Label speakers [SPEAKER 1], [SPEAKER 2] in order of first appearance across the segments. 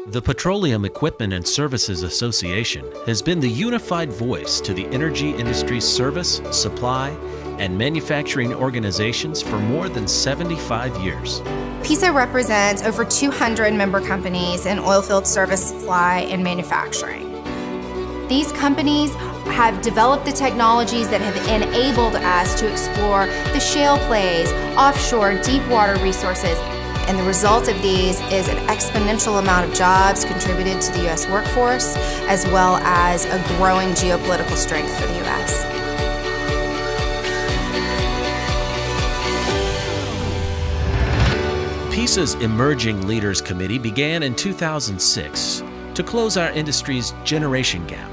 [SPEAKER 1] The Petroleum Equipment and Services Association has been the unified voice to the energy industry's service, supply, and manufacturing organizations for more than 75 years.
[SPEAKER 2] PESA represents over 200 member companies in oilfield service, supply, and manufacturing. These companies have developed the technologies that have enabled us to explore the shale plays, offshore, deep water resources. And the result of these is an exponential amount of jobs contributed to the U.S. workforce, as well as a growing geopolitical strength for the U.S.
[SPEAKER 1] PESA's Emerging Leaders Committee began in 2006 to close our industry's generation gap.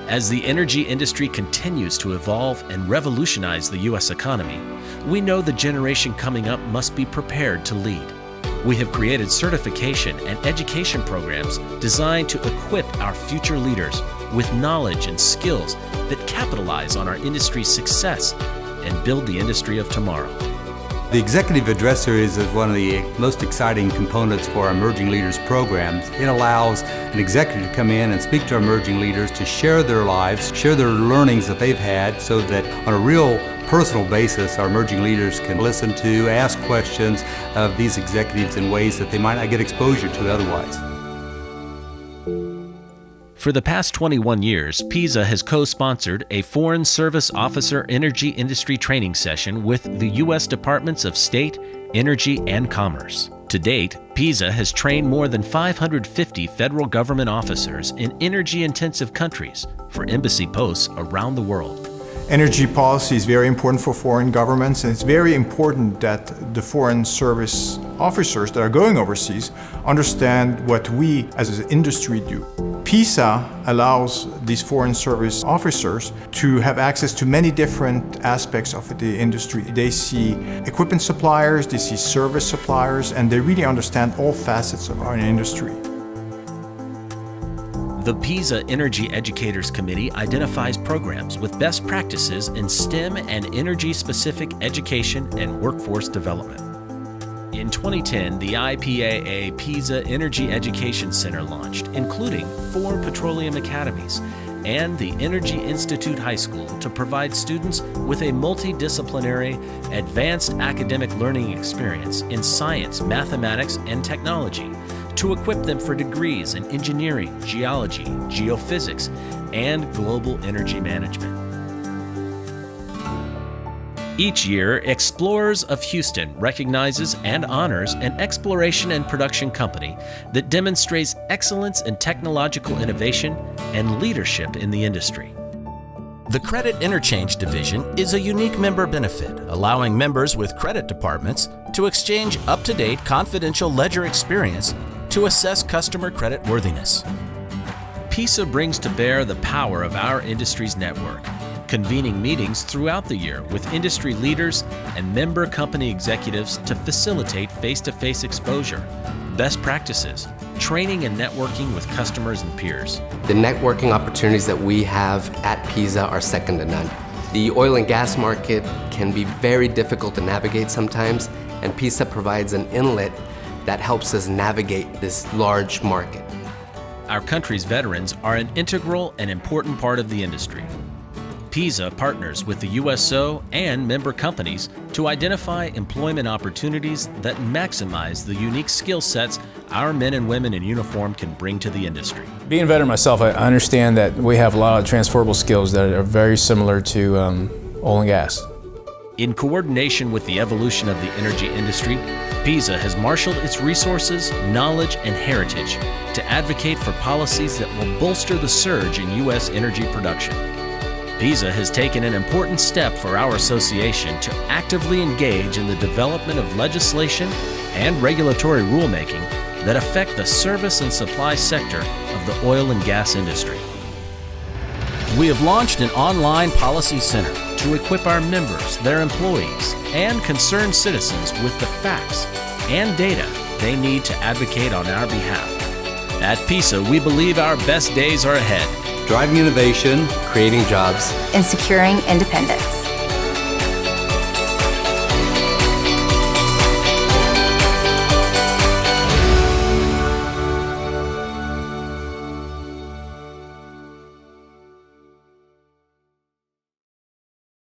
[SPEAKER 1] As the energy industry continues to evolve and revolutionize the U.S. economy, we know the generation coming up must be prepared to lead. We have created certification and education programs designed to equip our future leaders with knowledge and skills that capitalize on our industry's success and build the industry of tomorrow.
[SPEAKER 3] The Executive Addresser is one of the most exciting components for our Emerging Leaders programs. It allows an executive to come in and speak to our emerging leaders to share their lives, share their learnings that they've had, so that on a real personal basis, our emerging leaders can listen to, ask questions of these executives in ways that they might not get exposure to otherwise.
[SPEAKER 1] For the past 21 years, PESA has co-sponsored a Foreign Service Officer Energy Industry Training Session with the U.S. Departments of State, Energy, and Commerce. To date, PESA has trained more than 550 federal government officers in energy-intensive countries for embassy posts around the world.
[SPEAKER 4] Energy policy is very important for foreign governments, and it's very important that the foreign service officers that are going overseas understand what we as an industry do. PESA allows these foreign service officers to have access to many different aspects of the industry. They see equipment suppliers, they see service suppliers, and they really understand all facets of our industry.
[SPEAKER 1] The PESA Energy Educators Committee identifies programs with best practices in STEM and energy-specific education and workforce development. In 2010, the IPAA PESA Energy Education Center launched, including 4 petroleum academies and the Energy Institute High School to provide students with a multidisciplinary, advanced academic learning experience in science, mathematics, and technology, to equip them for degrees in engineering, geology, geophysics, and global energy management. Each year, Explorers of Houston recognizes and honors an exploration and production company that demonstrates excellence in technological innovation and leadership in the industry. The Credit Interchange Division is a unique member benefit, allowing members with credit departments to exchange up-to-date confidential ledger experience to assess customer credit worthiness. PESA brings to bear the power of our industry's network, convening meetings throughout the year with industry leaders and member company executives to facilitate face-to-face exposure, best practices, training and networking with customers and peers.
[SPEAKER 5] The networking opportunities that we have at PESA are second to none. The oil and gas market can be very difficult to navigate sometimes, and PESA provides an inlet that helps us navigate this large market.
[SPEAKER 1] Our country's veterans are an integral and important part of the industry. PESA partners with the USO and member companies to identify employment opportunities that maximize the unique skill sets our men and women in uniform can bring to the industry.
[SPEAKER 6] Being a veteran myself, I understand that we have a lot of transferable skills that are very similar to oil and gas.
[SPEAKER 1] In coordination with the evolution of the energy industry, PESA has marshaled its resources, knowledge, and heritage to advocate for policies that will bolster the surge in U.S. energy production. PESA has taken an important step for our association to actively engage in the development of legislation and regulatory rulemaking that affect the service and supply sector of the oil and gas industry. We have launched an online policy center to equip our members, their employees, and concerned citizens with the facts and data they need to advocate on our behalf. At PESA, we believe our best days are ahead.
[SPEAKER 3] Driving innovation,
[SPEAKER 5] Creating jobs,
[SPEAKER 2] and securing independence.